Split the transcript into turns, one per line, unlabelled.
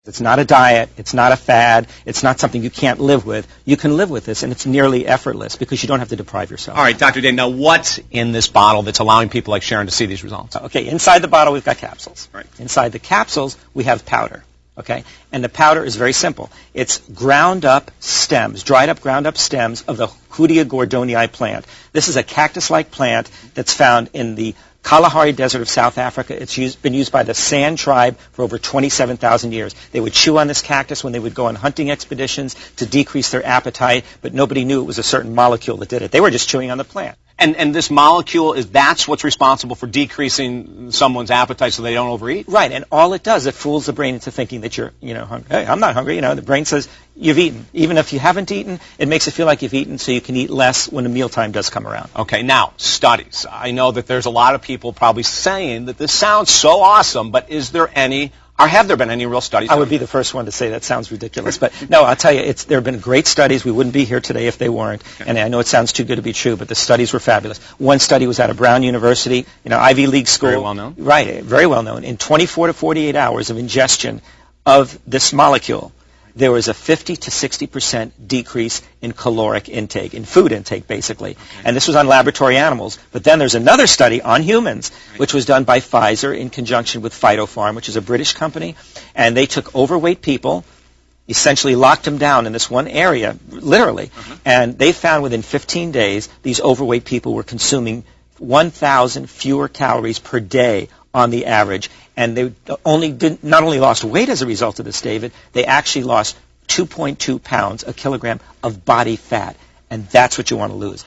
It's not a diet, it's not a fad, it's not something you can't live with. You can live with this, and it's nearly effortless because you don't have to deprive yourself.
All right, Dr. Dave, now what's in this bottle that's allowing people like Sharon to see these results?
Okay, inside the bottle we've got capsules.
Right.
Inside the capsules we have powder. Okay, and the powder is very simple. It's ground up stems, dried up ground up stems of the hoodia gordonii plant. This is a cactus-like plant that's found in the Kalahari Desert of South Africa. It's been used by the San tribe for over 27,000 years. They would chew on this cactus when they would go on hunting expeditions to decrease their appetite, but nobody knew it was a certain molecule that did it. They were just chewing on the plant.
And this molecule, that's what's responsible for decreasing someone's appetite so they don't overeat?
Right, and all it does, it fools the brain into thinking that you're, hungry. Hey, I'm not hungry. The brain says you've eaten. Even if you haven't eaten, it makes it feel like you've eaten so you can eat less when the mealtime does come around.
Okay, now, studies. I know that there's a lot of people probably saying that this sounds so awesome, but is there any, or have there been any real studies?
I would be the first one to say that sounds ridiculous. But no, I'll tell you, there have been great studies. We wouldn't be here today if they weren't. Okay. And I know it sounds too good to be true, but the studies were fabulous. One study was out of Brown University, Ivy League school.
Very well known.
Right, very well known. In 24 to 48 hours of ingestion of this molecule, there was a 50 to 60% decrease in caloric intake, in food intake, basically. Okay. And this was on laboratory animals. But then there's another study on humans, which was done by Pfizer in conjunction with Phytopharm, which is a British company. And they took overweight people, essentially locked them down in this one area, literally. And they found within 15 days, these overweight people were consuming 1,000 fewer calories per day on the average. And they not only lost weight as a result of this, David, they actually lost 2.2 pounds, a kilogram, of body fat. And that's what you want to lose.